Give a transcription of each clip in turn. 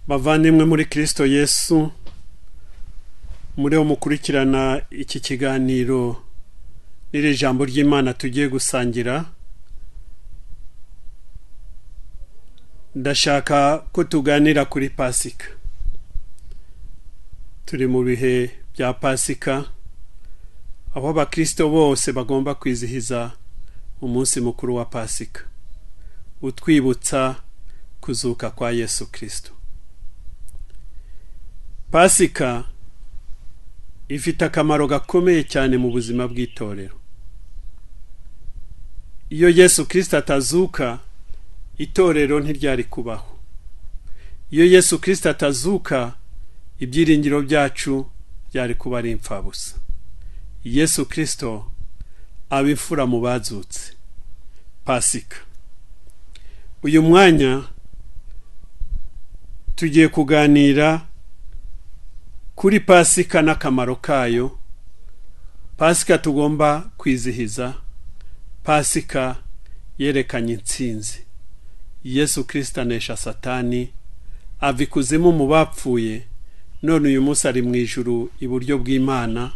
bavandimwe muri Kristo Yesu, muri wo mukurikirana iki kiganiro n'iri jambo ry'Imana tugiye gusangira. Ndashaka ko tuganira kuri Pasika. Turi mu bihe bya Pasika, aho abakristo bose bagomba kwizihiza umunsi mukuru wa Pasika, utwibutsa kuzuka kwa Yesu Kristo. Pasika ifite akamaro gakomeye cyane mu buzima bw'itorero. Iyo Yesu Kristo atazuka, itorero ntiryari kubaho. Iyo Yesu Kristo atazuka, ibyiringiro byacu byari kuba ari impfabusa. Yesu Kristo abifura mu bazutse. Pasika. Uyu mwanya tugiye kuganira kuri Pasika n'akamaro kayo. Pasika tugomba kwizihiza. Pasika yerekanye intsinzi. Yesu Kristo anesha Satani, ava ikuzimu mu bapfuye, none uyu munsi ari mu ijuru iburyo bw'Imana,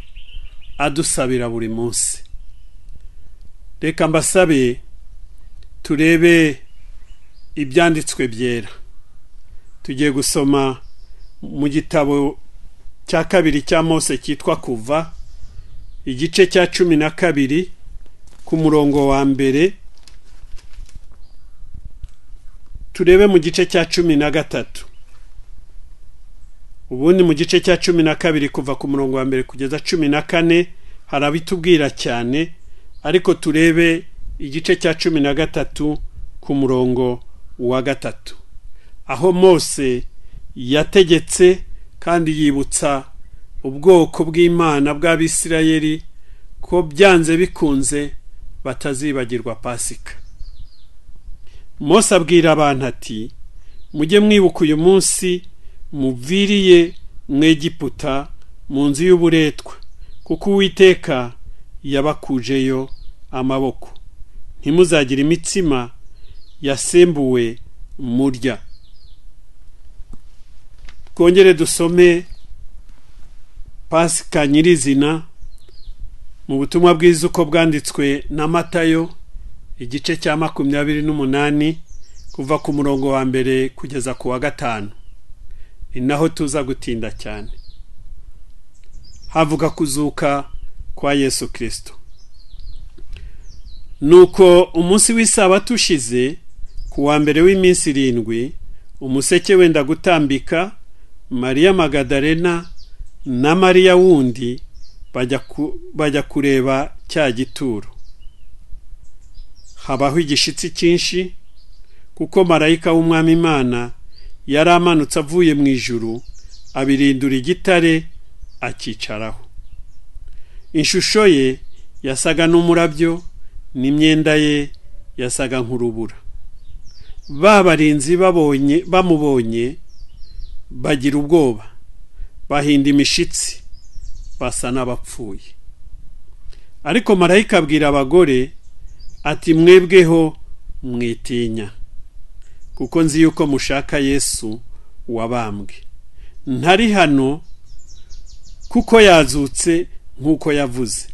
adusabira buri munsi. Reka mbasabe turebe ibyanditswe byera. Tugiye gusoma mu gitabo cya kabiri cya Mose cyitwa Kuva, igice cya 12 ku murongo wa mbere. Turebe mu gice cya 13. Ubundi mu gice cya 12 kuva ku murongo wa mbere kugeza 14 harabitubwira cyane, ariko turebe igice cya 13 ku murongo wa 3, aho Mose yategetse kandi yibutsa ubwoko bw'Imana bw'Abisirayeli ko byanze bikunze batazibagirwa Pasika. Mose abwira abantu ati, mujye mwibuka uyu munsi muviriye mu Egiputa mu nzu y'uburetwa, kuko Uwiteka yabakujeyo amaboko. Ntimuzagire imitsima yasembuwe murya. Twongere dusome Pasika nyirizina mu butumwa bwiza uko bwanditswe na Matayo, igice cya 28 kuva ku murongo wa mbere kugeza ku wa 5. Inaho tuza gutinda cyane. Havuga kuzuka kwa Yesu Kristo. Nuko umunsi w'isabato ushize, ku wa mbere w'iminsi 7, umuseke wenda gutambika, Mariya Magadalena na Mariya wundi bajya kureba cya gituro. Habaho igishitsi cyinshi, kuko marayika w'Umwami Imana yari amanutse avuye mu ijuru, abirindura igitare akicaraho. Inshusho ye yasaga n'umurabyo, n'imyenda ye yasaga nk'urubura. Babarinzi bamubonye bagira ubwoba, bahinda imishitsi, basa n'abapfuye. Ariko marayika abwira abagore ati, mwebweho mwitinya, kuko nzi yuko mushaka Yesu wabambwe. Ntari hano, kuko yazutse nk'uko yavuze.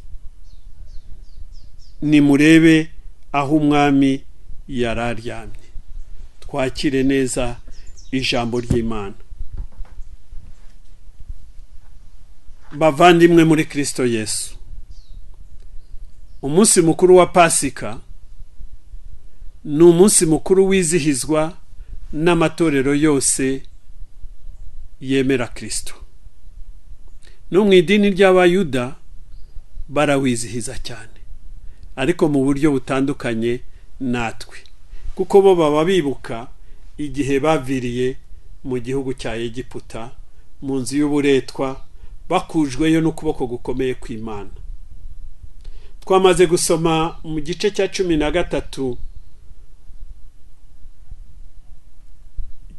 Nimurebe aho Umwami yararyamye. Twakire neza ijambo ry'Imana. Bavandimwe muri Kristo Yesu, umunsi mukuru wa Pasika ni umunsi mukuru wizihizwa n'amatorero yose yemera Kristo. No mu idini ry'Abayuda barawizihiza cyane, ariko mu buryo butandukanye natwe, kuko bo baba bibuka igihe baviriye mu gihugu cya Egiputa mu nzu y'uburetwa, bakujweyo n'ukuboko gukomeye kw'Imana. Twamaze gusoma mu gice cya 13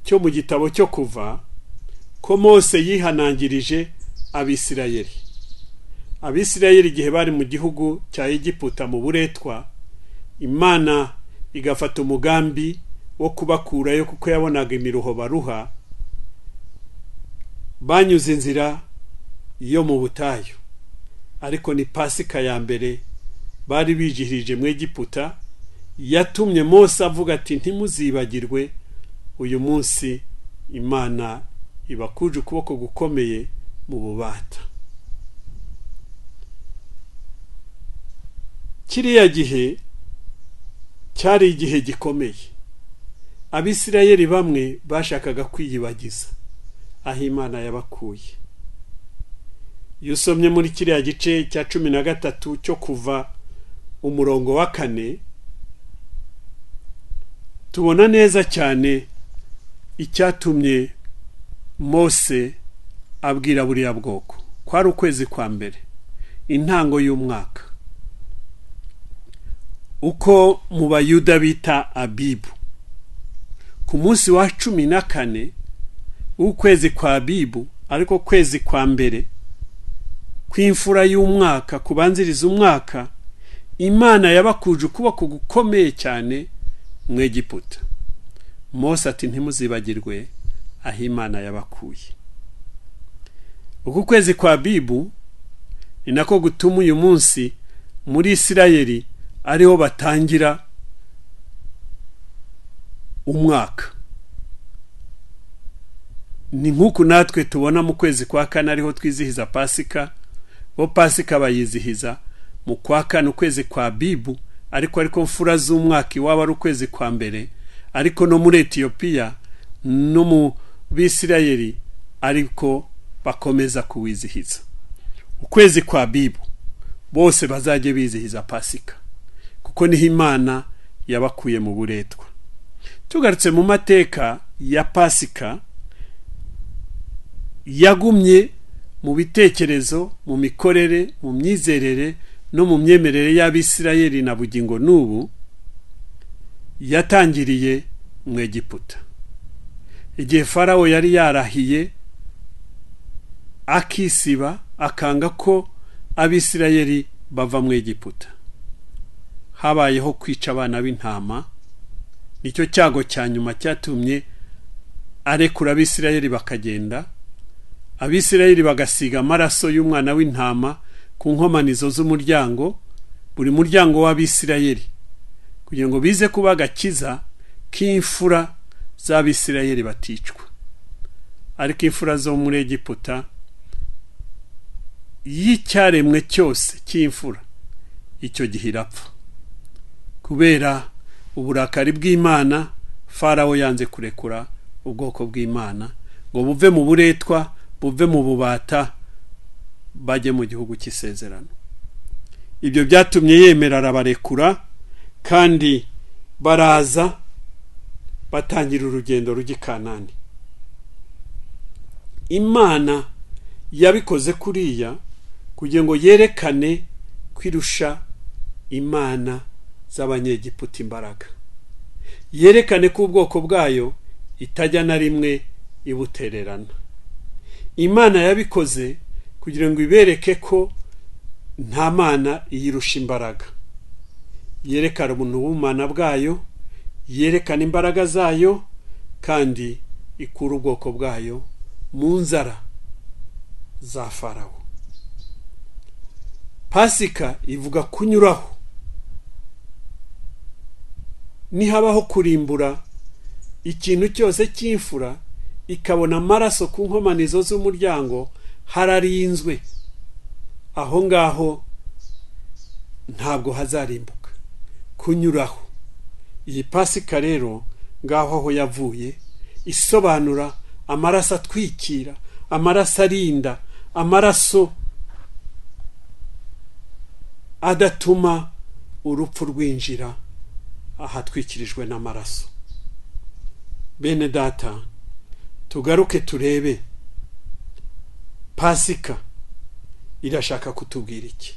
cyo mu gitabo cyo Kuva ko Mose yihanangirije Abisirayeli. Abisirayeli igihe bari mu gihugu cya Egiputa mu buretwa, Imana igafata umugambi wo kubakurayo kuko yabonaga imiruho baruha, banyuze inzira yo mu butayu, ariko ni Pasika ya mbere bari bijihirije mu Egiputa yatumye Mose avuga ati ntimuzibagirwe uyu munsi Imana ibakuje ukuboko gukomeye mu bubata. Kiriya gihe cyari igihe gikomeye. Abisirayeli bamwe bashakaga kwiyibagiza aho Imana yabakuye. Iyo usomye muri kiriya gice cya 13 cyo Kuva umurongo wa 4, tubona neza cyane icyatumye Mose abwira buriya bwoko. Kwari ukwezi kwa mbere, intango y'umwaka, uko mu Bayuda bita Abibu. Ku munsi wa 14 w'ukwezi kwa Abibu, ariko kwezi kwa mbere kw'imfura y'umwaka, kubanziriza umwaka, Imana yabakuje ukuboko gukomeye cyane mu Egiputa. Mose ati ntimuzibagirwe aho Imana yabakuye. Uku kwezi kwa Abibu ni nako gutuma uyu munsi muri Isirayeli ariho batangira umwaka. Ni nk'uku natwe tubona mu kwezi kwa 4 ariho twizihiza Pasika. Bo Pasika bayizihiza mu kwa 4 ukwezi kwa Abibu, ariko mfura z'umwaka iwaba ari ukwezi kwa mbere, ariko no muri Etiyopiya no mu Bisirayeli ariko bakomeza kuwizihiza ukwezi kwa Abibu. Bose bazaje bizihiza Pasika kuko niho Imana yabakuye mu buretwa. Tugarutse mu mateka ya Pasika, yagumye mu bitekerezo, mu mikorere, mu myizerere no mu myemerere y'Abisirayeli na bugingo n'ubu. Yatangiriye mu Egiputa igihe Farawo yari yarahiye akisiba akanga ko Abisirayeli bava mu Egiputa. Habayeho kwica abana b'intama. Nicyo cyago cya nyuma cyatumye arekura Abisirayeli bakagenda. Abisirayeli bagasiga amaraso y'umwana w'intama ku nkomanizo z'umuryango, buri muryango w'Abisirayeli, kugira ngo bize kuba agakiza k'imfura z'Abisirayeli baticwa. Ariko imfura zo muri Egiputa, y'icyaremwe cyose cy'imfura, icyo gihe irapfa kubera uburakari bw'Imana. Farawo yanze kurekura ubwoko bw'Imana ngo buve mu buretwa, buve mu bubata, bajye mu gihugu cy'isezerano. Ibyo byatumye yemera arabarekura, kandi baraza batangira urugendo rujya i Kanani. Imana yabikoze kuriya kugira ngo yerekane kwirusha imana z'Abanyegiputa imbaraga, yerekane ko ubwoko bwayo itajya na rimwe ibutererana. Imana yabikoze kugira ngo ibereke ko nta mana iyirusha imbaraga. Yerekana ubumana bwayo, yerekana imbaraga zayo, kandi ikura ubwoko bwayo mu nzara za Farawo. Pasika ivuga kunyuraho. Nihabaho kurimbura ikintu cyose cy'imfura, ikabona amaraso ku nkomanizo z'umuryango, hararinzwe, aho ngaho ntabwo hazarimbuka. Kunyuraho. Iyi Pasika rero ngaho aho yavuye, isobanura amaraso atwikira, amaraso arinda, amaraso adatuma urupfu rwinjira ahatwikirijwe n'amaraso. Bene data, tugaruke turebe Pasika irashaka kutubwira iki.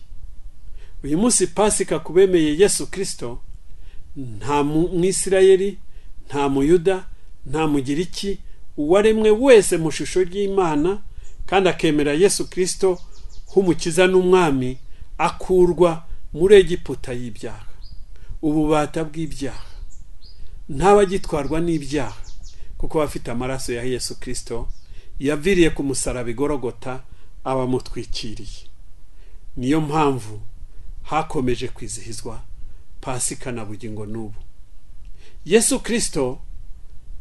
Uyu munsi Pasika kubemeye Yesu Kristo, nta Mwisirayeli, nta Muyuda, nta Mugiriki, uwaremwe wese mu shusho ry'Imana kandi akemera Yesu Kristo nk'umukiza n'umwami, akurwa muri Egiputa y'ibyaha, ububata bw'ibyaha. Ntabagitwarwa n'ibyaha kuko bafite amaraso ya Yesu Kristo yaviriye ku musaraba igorogota abamutwikiriye. Niyo mpamvu hakomeje kwizihizwa Pasika na bugingo n'ubu. Yesu Kristo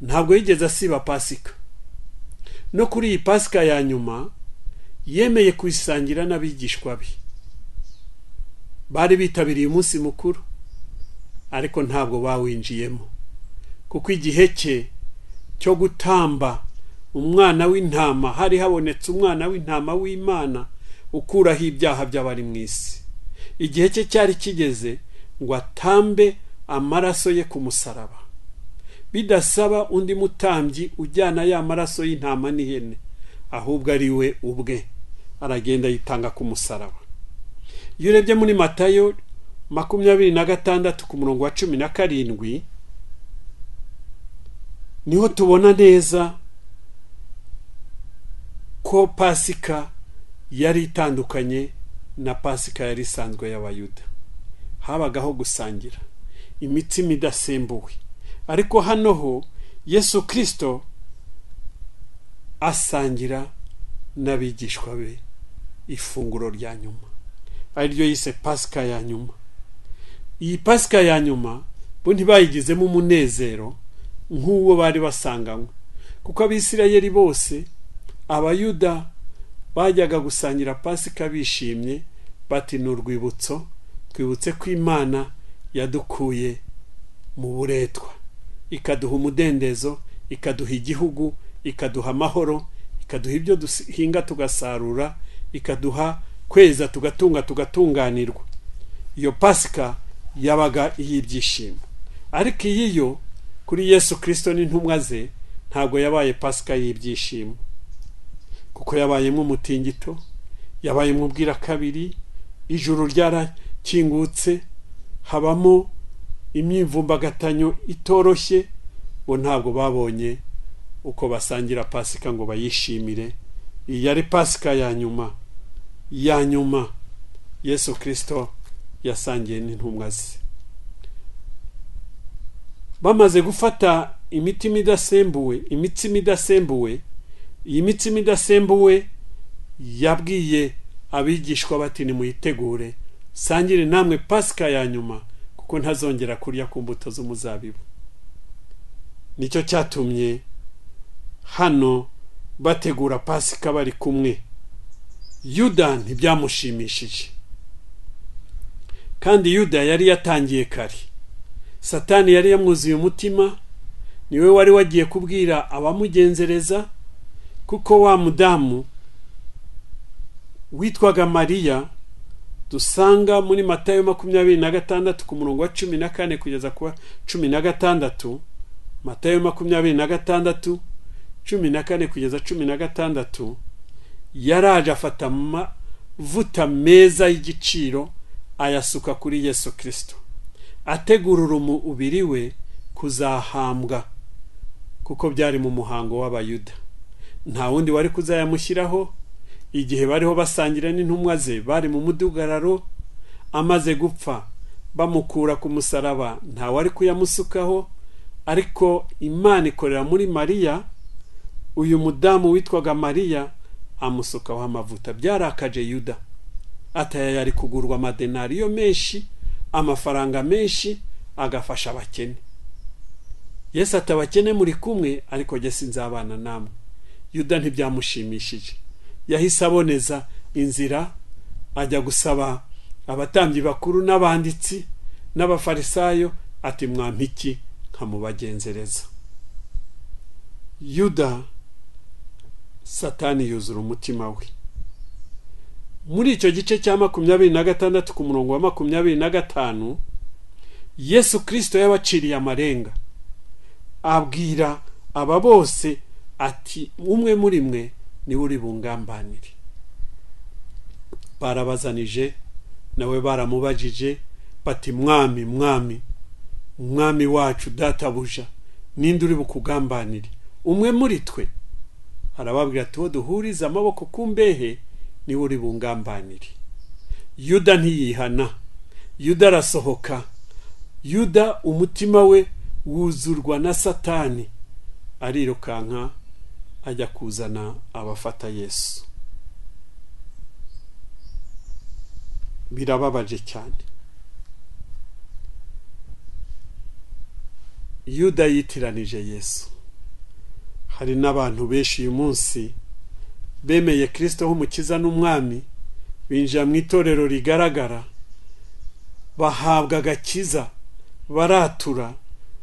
ntabwo yigeze asiba Pasika. No kuri iyi Pasika ya nyuma yemeye kuyisangira n'abigishwa be. Bari bitabiriye umunsi mukuru ariko ntabwo bawinjiyemo, kuko igihe cye cyo gutamba umwana w'intama, hari habonetse umwana w'intama w'Imana ukuraho ibyaha by'abari mu isi. Igihe cye cyari kigeze ngo atambe amaraso ye ku musaraba, bidasaba undi mutambyi ujyana ya maraso y'intama n'ihene, ahubwo ari we ubwe aragenda yitanga ku musaraba. Iyo urebye muri Matayo 26 ku murongo wa 17 niho tubona neza ko Pasika yari itandukanye na Pasika yari isanzwe y'Abayuda. Habagaho gusangira imitsima idasembuwe, ariko hano ho Yesu Kristo asangira n'abigishwa be ifunguro rya nyuma, ariryo yise Pasika ya nyuma. Iyi Pasika ya nyuma bo ntibayigizemo umunezero nk'uwo bari basanganywe, kuko Abisirayeli bose, Abayuda, bajyaga gusangira Pasika bishimye bati ni urwibutso, twibutse ko Imana yadukuye mu buretwa, ikaduha umudendezo, ikaduha igihugu, ikaduha amahoro, ikaduha ibyo duhinga tugasarura, ikaduha kweza tugatunga tugatunganirwa. Iyo Pasika yabaga iy'ibyishimo. Ariko iyo kuri Yesu Kristo n'intumwa ze ntabwo yabaye Pasika y'ibyishimo, kuko yabayemo umutingito, yabayemo ubwira kabiri, ijuru ryarakingutse, habamo imyivumbagatanyo itoroshye. Bo ntabwo babonye uko basangira Pasika ngo bayishimire. Iyi yari Pasika ya nyuma Yesu Kristo yasangiye n'intumwa ze. Bamaze gufata imitsima idasembuwe, iyi mitsima idasembuwe yabwiye abigishwa bati nimuyitegure, sangire namwe Pasika ya nyuma, kuko ntazongera kurya ku mbuto z'umuzabibu. Nicyo cyatumye hano bategura Pasika bari kumwe. Yuda ntibyamushimishije, kandi Yuda yari yatangiye kare. Satani yari yamwuzuye umutima, niwe wari wagiye kubwira abamugenzereza, kuko wa mudamu witwaga Mariya dusanga muri Matayo 26 ku murongo wa 14 kugeza kwa 16. Matayo 26 14 kugeza 16, yaraje afata amavuta meza y'igiciro ayasuka kuri Yesu Kristo, ategurura umubiri we kuzahambwa, kuko byari mu muhango w'Abayuda. Nta wundi wari kuzayamushyiraho. Igihe bariho basangira n'intumwa ze bari mu mudugararo, amaze gupfa bamukura ku musaraba, nta wari kuyamusukaho. Ariko Imana ikorera muri Mariya, uyu mudamu witwaga Mariya amusukaho amavuta. Byarakaje Yuda, ataya yari kugurwa amadenariyo menshi, amafaranga menshi, agafasha abakene. Yesu atabakene muri kumwe, ariko jye sinzabana namwe. Yuda ntibyamushimishije, yahise aboneza inzira ajya gusaba abatambyi bakuru n'abanditsi n'abafarisayo ati mwampa iki nkamubagenzereza. Yuda, Satani yuzura umutima we. Muri icyo gice cya 26 ku murongo wa 25, Yesu Kristo yabaciriye amarenga, abwira aba bose ati umwe muri mwe ni uri bungambanire. Barabazanije, nawe baramubajije bati mwami wacu databuja, ninde uri bukugambanire? Umwe muri twe? Arababwira ati duhuriza amaboko ku mbehe ni uri bungambanire. Yuda ntiyihana. Yuda arasohoka. Yuda umutima we wuzurwa na Satani, arirukanka ajya kuzana abafata Yesu. Birababaje cyane. Yuda yitiranije Yesu. Hari n'abantu benshi uyu munsi bemeye Kristo nk'umukiza n'umwami, binjira mu itorero rigaragara, bahabwa agakiza, baratura,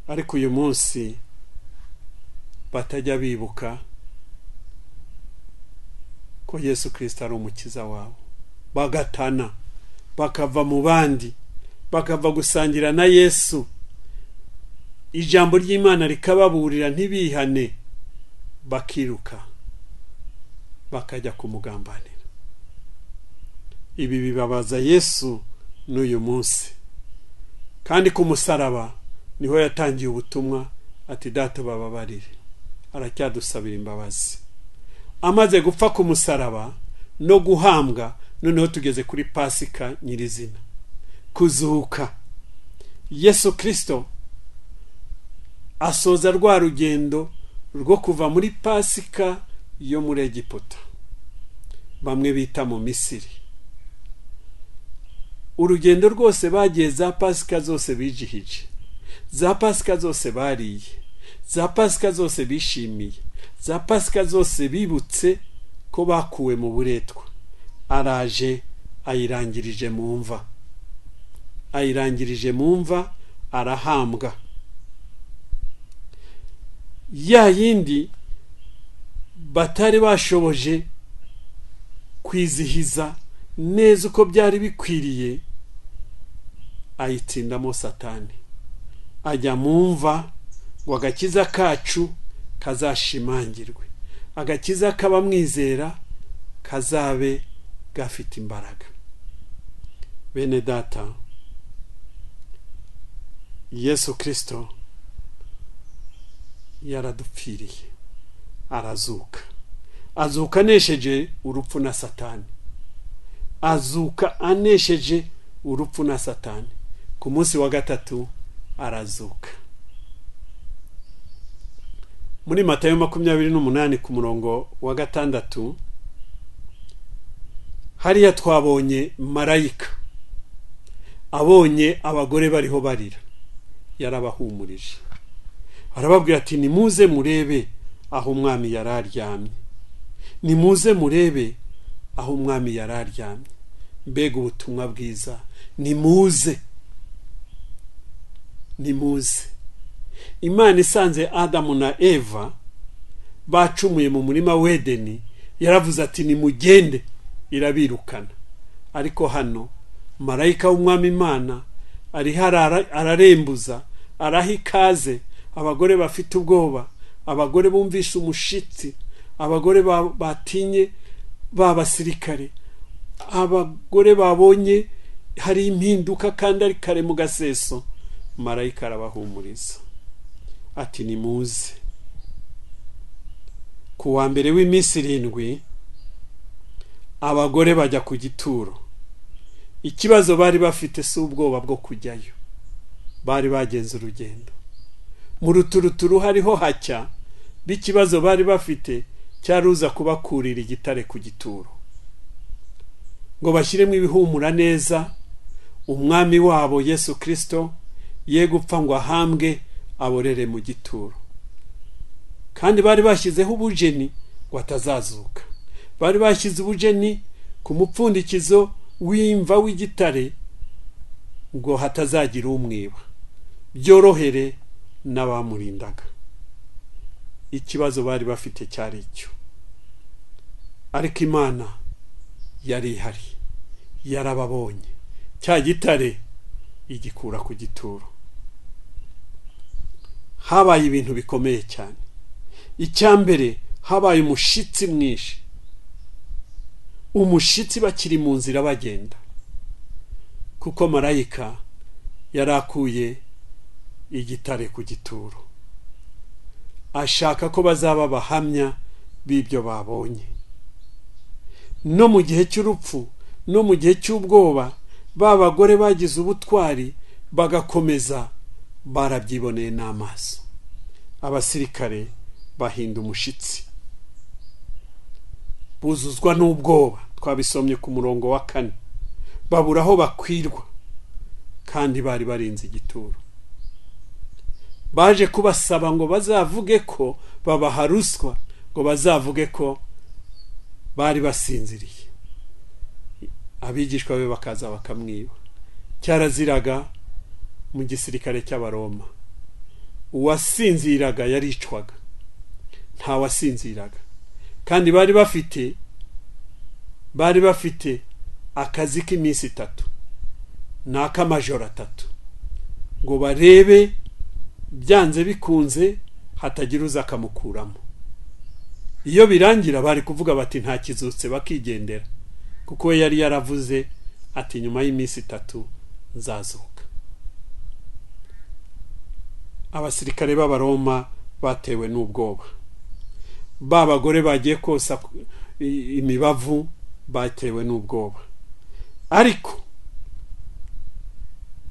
ariko uyu munsi batajya bibuka ko Yesu Kristo ari umukiza wabo. Bagatana, bakava mu bandi, bakava gusangira na Yesu. Ijambo ry'Imana rikababurira ntibihane, bakiruka bakajya kumugambanira. Ibi bibabaza Yesu n'uyu munsi. Kandi ku musaraba niho yatangiye ubutumwa ati Data bababarire. Aracyadusabira imbabazi. Amaze gupfa ku musaraba no guhambwa, noneho tugeze kuri Pasika nyirizina, kuzuka. Yesu Kristo asoza rwa rugendo rwo kuva muri Pasika yo muri Egiputa, bamwe bita mu Misiri. Urugendo rwose bagiye, za Pasika zose bijihije, za Pasika zose bariye, za Pasika zose bishimiye, za Pasika zose bibutse ko bakuwe mu buretwa. Araje ayirangirije mu mva, ayirangirije mu mva, arahambwa. Ya yindi batari bashoboje kwizihiza neza uko byari bikwiriye, ayitsindamo Satani, ajya mu mva ngo agakiza kacu kazashimangirwe, agakiza k'abamwizera kazabe gafite imbaraga. Bene data, Yesu Kristo yaradupfiriye, arazuka. Azuka anesheje urupfu na Satani. Azuka anesheje urupfu na Satani. Ku munsi wa gatatu arazuka. Muri Matayo 28 ku murongo wa 6, hariya twabonye marayika abonye abagore bariho barira, yarabahumurije. Arababwira ati nimuze murebe aho umwami yararyamye, nimuze murebe aho umwami yararyamye. Mbega ubutumwa bwiza! Nimuze, nimuze. Imana isanze Adamu na Eva bacumuye mu murima w'Edeni, yaravuze ati nimugende, irabirukana. Ariko hano marayika w'umwami Imana ari ararembuza, araha ikaze abagore bafite ubwoba, abagore bumvisha umushitsi, abagore batinye b'abasirikare, abagore babonye hari impinduka kandi ari kare mu gaseso. Marayika arabahumuriza ati nimuze. Ku wa mbere w'iminsi 7 abagore bajya ku gituro. Ikibazo bari bafite si ubwoba bwo kujyayo, bari bagenze urugendo. Mu ruturuturu hariho hacya, bikibazo bari bafite cyaruza kubakurira igitare ku gituro ngo bashyiremo ibihumura neza, umwami wabo Yesu Kristo ye gupfa ngo ahambwe aborere mu gituro. Kandi bari bashyizeho ubujeni ngo atazazuka. Bari bashyize ubujeni ku mupfundikizo w'imva w'igitare ngo hatazagira umwiba, byorohere n'abamurindaga. Ikibazo bari bafite cyari icyo, ariko Imana yari ihari, yarababonye. Cya gitare igikura ku gituro. Habaye ibintu bikomeye cyane. Icyambere, habaye umushitsi mwinshi, umushitsi bakiri mu nzira bagenda, kuko marayika yarakuye igitare ku gituro, ashaka ko bazaba bahamya b'ibyo babonye. No mu gihe cy'urupfu, no mu gihe cy'ubwoba, babagore bagize ubutwari bagakomeza, barabyiboneye n'amaso. Abasirikare bahinda umushitsi, buzuzwa n'ubwoba, twabisomye ku murongo wa 4. babura aho bakwirwa kandi bari barinze igituro. Baje kubasaba ngo bazavuge ko babaha ruswa, ngo bazavuge ko bari basinziriye. Abigishwa be bakaza bakamwiba. Cyaraziraga mu gisirikare cy'Abaroma, uwasinziraga yaricwaga, nta wasinziraga. Kandi bari bafite akazi k'iminsi 3 n'akamajoro 3 ngo barebe byanze bikunze hatagira uza akamukuramo. Iyo birangira bari kuvuga bati nta kizutse bakigendera, kuko we yari yaravuze ati nyuma y'iminsi 3 nzazuka. Abasirikare b'Abaroma batewe n'ubwoba. Babagore bagiye kosa imibavu batewe n'ubwoba. Ariko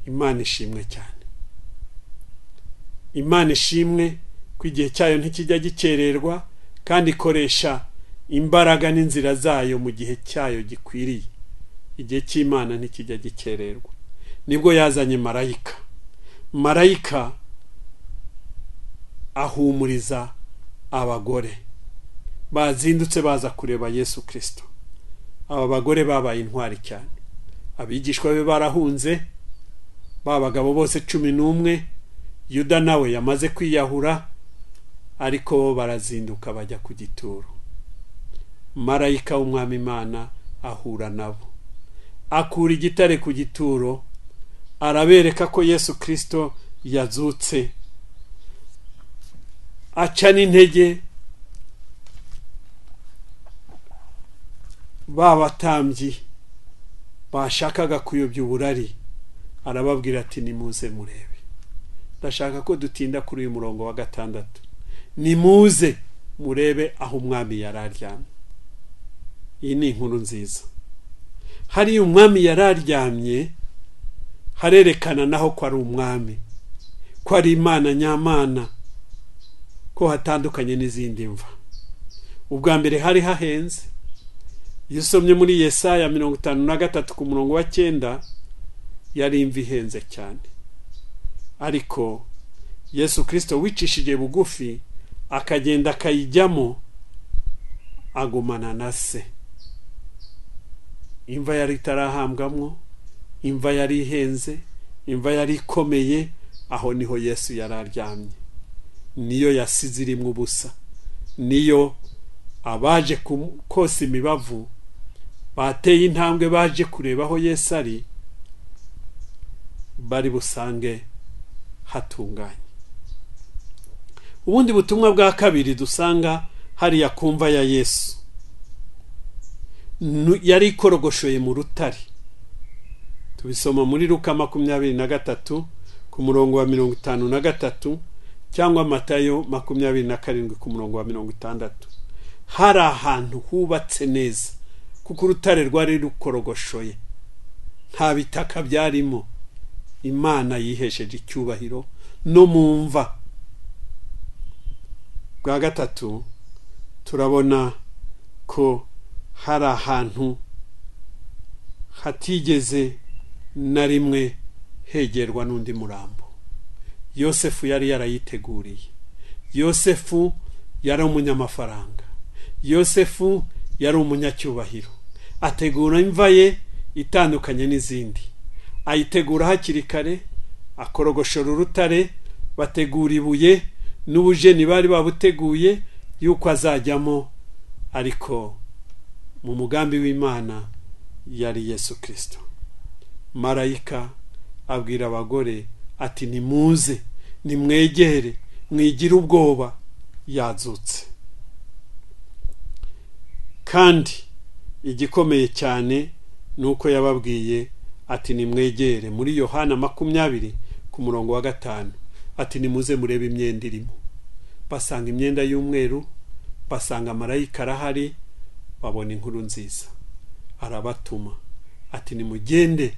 Imana ishimwe cyane. Imana ishimwe ko igihe cyayo ntikijya gikererwa, kandi ikoresha imbaraga n'inzira zayo mu gihe cyayo gikwiriye. Igihe cy'Imana ntikijya gikererwa. Nibwo yazanye marayika ahumuriza abagore bazindutse baza kureba Yesu Kristo. Aba bagore babaye intwari cyane. Abigishwa be barahunze, babagabo bose 11. Yuda nawe yamaze kwiyahura, ariko barazinduka bajya ku gituro. Marayika w'Umwami Imana ahura nabo, akura igitare ku gituro, arabereka ko Yesu Kristo yazutse. Aca n'intege babatambyi bashakaga kuyobya uburari, arababwira ati nimuze murebe. Ndashaka ko dutinda kuri uyu murongo wa 6. Nimuze murebe aho umwami yararyamye. Iyi ni inkuru nziza. Hari umwami yararyamye, harerekana naho ko ari umwami, ko ari Imana nyamana, ko hatandukanye n'izindi mva. Ubwa mbere hari hahenze. Iyo usomye muri Yesaya 53 ku murongo wa 9, yari imva ihenze cyane. Ariko Yesu Kristo wicishije bugufi akagenda akayijyamo, agumana na se. Imva yari itarahambwamwo, imva yari ihenze, imva yari ikomeye. Aho niho Yesu yararyamye. Niyo yasize irimo ubusa. Niyo abaje kosa imibavu bateye intambwe baje kureba aho Yesu ari, bari busange hatunganye. Ubundi butumwa bwa kabiri dusanga hariya kumva ya Yesu, yari ikorogoshoye mu rutare. Tubisoma muri Luka 23 ku murongo wa 53, cyangwa Matayo 27 ku murongo wa 60. Hari ahantu hubatse neza, kuko urutare rwari rukorogoshoye, nta bitaka byarimo. Imana yihesheje icyubahiro no mumva. Bwa gatatu turabona ko hari ahantu hatigeze na rimwe hegerwa n'undi murambo. Yosefu yari yarayiteguriye. Yosefu yari umunyamafaranga. Yosefu yari umunyacyubahiro. Ategura imva ye itandukanye n'izindi. Ayitegura hakiri kare, akorogoshora urutare, bategura ibuye n'ubujeni bari babuteguye yuko azajyamo. Ariko mu mugambi w'Imana yari Yesu Kristo. Marayika abwira abagore ati nimuze, nimwegere, mwigira ubwoba, yazutse. Kandi igikomeye cyane nuko yababwiye ati nimwegere. Muri Yohana 20 ku murongo wa 5 ati nimuze murebe imyenda irimo. Basanga imyenda y'umweru, basanga marayika arahari, babona inkuru nziza. Arabatuma ati nimugende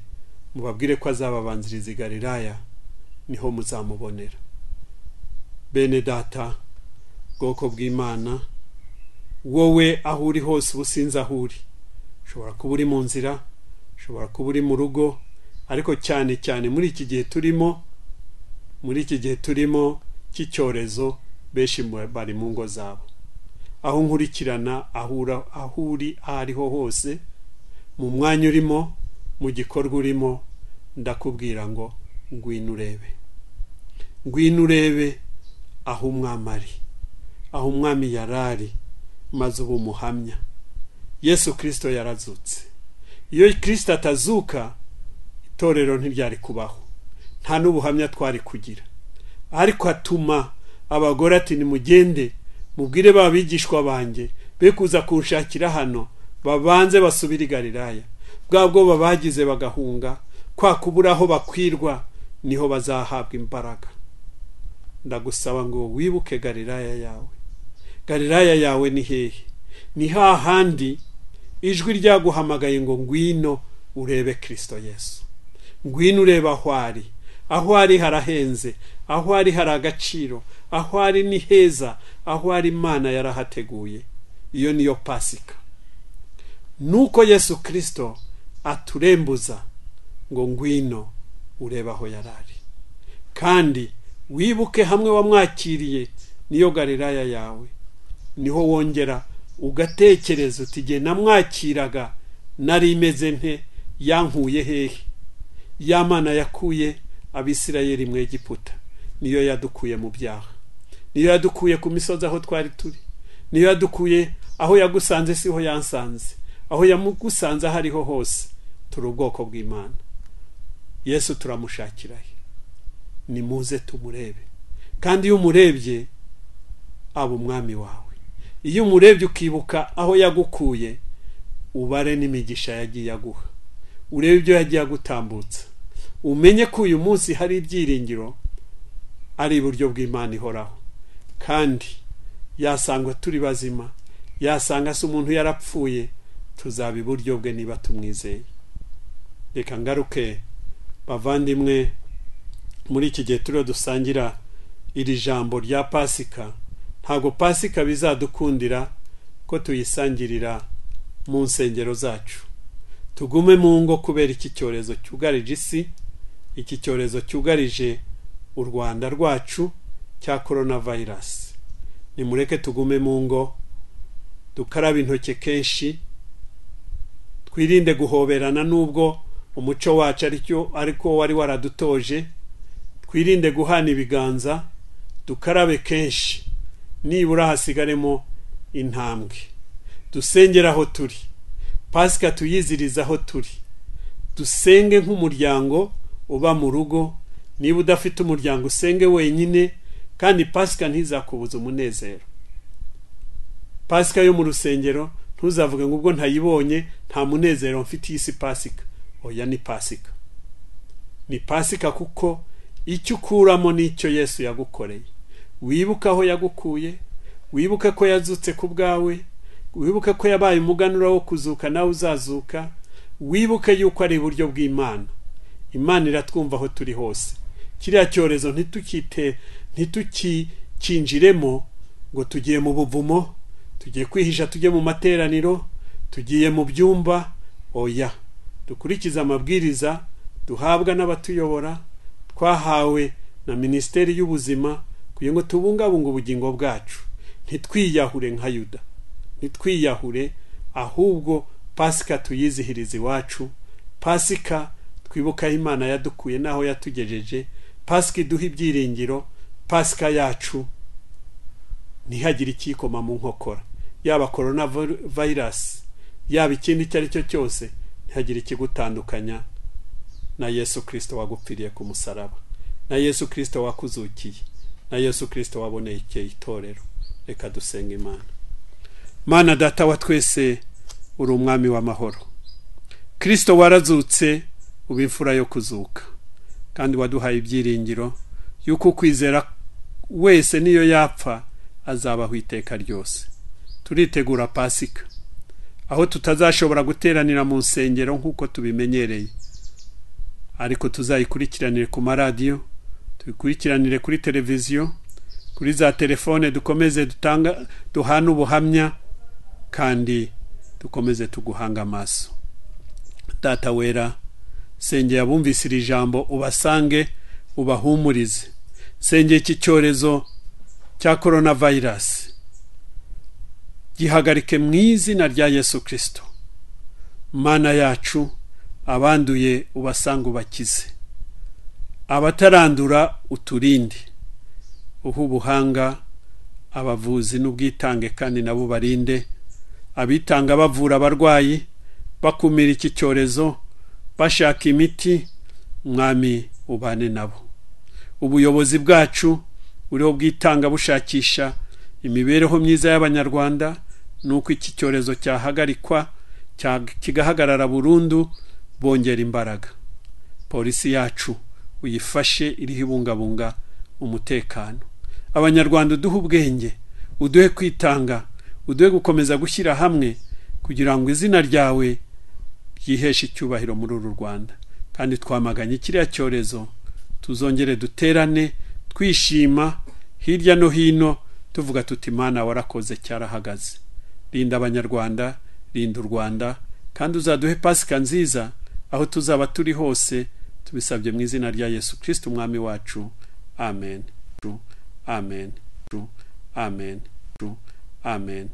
mubabwire ko azababanziriza i Galilaya, niho muzamubonera. Bene data, bwoko bw'Imana, wowe aho uri hose ubusinzi aho uri, ushobora kuba uri mu nzira, ushobora kuba uri mu rugo, ariko cyane cyane muri iki gihe turimo cy'icyorezo, benshi bari mu ngo zabo. Aho nkurikirana, aho uri aho ariho hose, mu mwanya urimo, mu gikorwa urimo, ndakubwira ngo ngwino urebe aho umwami ari, aho umwami yarari, maze ubu umuhamya. Yesu Kristo yarazutse. Iyo Kristo atazuka, itorero ntiryari kubaho, nta n'ubuhamya twari kugira. Ariko atuma abagore ati nimugende mubwire babigishwa banjye be kuza kunshakira hano, babanze basubire i Galilaya. Bwa bwoba bagize bagahunga, kwa kubura aho bakwirwa, niho bazahabwa imbaraga. Ndagusaba ngo wibuke Galilaya yawe ni hehe? Ni hahandi ijwi ryaguhamagaye ngo ngwino urebe Kristo Yesu, ngwino urebe aho ari harahenze, aho ari hari agaciro, aho ari ni heza, aho ari Imana yarahateguye. Iyo niyo Pasika. Nuko Yesu Kristo aturembuza ngo ngwino urebe aho yarari, kandi wibuke hamwe wamwakiriye niyo Galilaya yawe. Niho wongera ugatekereza uti jye namwakiraga nari imeze nte, yankuye hehe? Ya Mana yakuye Abisirayeli mu Egiputa, niyo yadukuye mu byaha, niyo yadukuye ku misozi aho twari turi, niyo yadukuye aho yagusanze siho yansanze, aho yamugusanze aho ariho hose. Turi ubwoko bw'Imana. Yesu turamushakirahe, nimuze tumurebe. Kandi iyo umurebye aba umwami wawe. Iyo umurebye ukibuka aho yagukuye, ubare n'imigisha yagiye aguha, urebe ibyo yagiye agutambutsa, umenye ko uyu munsi hari ibyiringiro, ari iburyo bw'Imana ihoraho. Kandi yasanga turi bazima, yasanga se umuntu yarapfuye, tuzaba iburyo bwe niba tumwizeye. Reka ngaruke bavandimwe, muri iki gihe turiho dusangira iri jambo rya Pasika. Ntabwo Pasika bizadukundira ko tuyisangirira mu nsengero zacu. Tugume mu ngo kubera iki cyorezo cyugarije isi, iki cyorezo cyugarije u Rwanda rwacu cya coronavirus. Nimureke tugume mu ngo, dukaraba intoki kenshi, twirinde guhoberana nubwo umuco wacu ariko wari waradutoje, twirinde guhana ibiganza, dukarabe kenshi, nibura hasigaremo intambwe. Dusengera aho turi, Pasika tuyiziriza aho turi, dusenge nk'umuryango uba mu rugo. Niba udafite umuryango usenge wenyine, kandi Pasika ntizakubuza umunezero. Pasika yo mu rusengero ntuzavuge ngo ubwo ntayibonye nta munezero mfite isi Pasika. Oya, ni Pasika. Ni Pasika kuko icyo ukuramo n'icyo Yesu yagukoreye. Wibuka aho yagukuye, wibuke ko yazutse ku bwawe, wibuke ko yabaye umuganura wo kuzuka nawe uzazuka, wibuke yuko ari iburyo bw'Imana. Imana iratwumva aho turi hose. Kiriya cyorezo ntitukinjiremo ngo tugiye mu buvumo, tugiye kwihisha, tujye mu materaniro, tugiye mu byumba. Oya, dukurikiza amabwiriza duhabwa n'abatuyobora, twahawe na Minisiteri y'Ubuzima, kugira ngo tubungabunge ubugingo bwacu. Ntitwiyahure nka Yuda, ntitwiyahure, ahubwo Pasika tuyizihiriza iwacu. Pasika twibuka Imana yadukuye naho yatugejeje. Pasika iduha ibyiringiro. Pasika yacu ntihagire ikikoma mu nkokora, yaba coronavirus, yaba ikindi icyo ari cyo cyose, ntihagire ikigutandukanya na Yesu Kristo wagupfiriye ku musaraba, na Yesu Kristo wakuzukiye, na Yesu Kristo waboneye itorero. Reka dusenga Imana. Mana Data wa twese, uri umwami w'amahoro. Kristo warazutse, uba imfura yo kuzuka, kandi waduhaye ibyiringiro yuko kwizera wese niyo yapfa azabaho iteka ryose. Turitegura Pasika, aho tutazashobora guteranira mu nsengero nk'uko tubimenyereye, ariko tuzayikurikiranire ku maradiyo, tuyikurikiranire kuri televiziyo, kuri za telefone, dukomeze duhana ubuhamya kandi dukomeze tuguhanga amaso. Data wera, sengera abumvise iri jambo ubasange ubahumurize. Sengera iki cyorezo cya coronavirus gihagarike mu izina rya Yesu Kristo. Mana yacu, abanduye ubasanga ubakize, abatarandura uturinde. Uha ubuhanga abavuzi n'ubwitange kandi nabo barinde, abitanga bavura abarwayi, bakumira iki cyorezo, bashaka imiti. Mwami ubane nabo. Ubuyobozi bwacu buriho bwitanga bushakisha imibereho myiza y'Abanyarwanda, nuko iki cyorezo cyahagarikwa kigahagarara burundu. Bongera imbaraga. Polisi yacu uyifashe iriho ibungabunga umutekano. Abanyarwanda uduhe ubwenge, uduhe kwitanga, uduhe gukomeza gushyira hamwe kugira ngo izina ryawe ryiheshe icyubahiro muri uru Rwanda. Kandi twamaganye kiriya cyorezo, tuzongere duterane twishima hirya no hino tuvuga tuti Imana warakoze, cyarahagaze. Rinda Abanyarwanda, rinda u Rwanda, kandi uzaduhe Pasika nziza aho tuzaba turi hose. Tubisabye mu izina rya Yesu Kristo umwami wacu. Amen. Amen. Amen. Amen.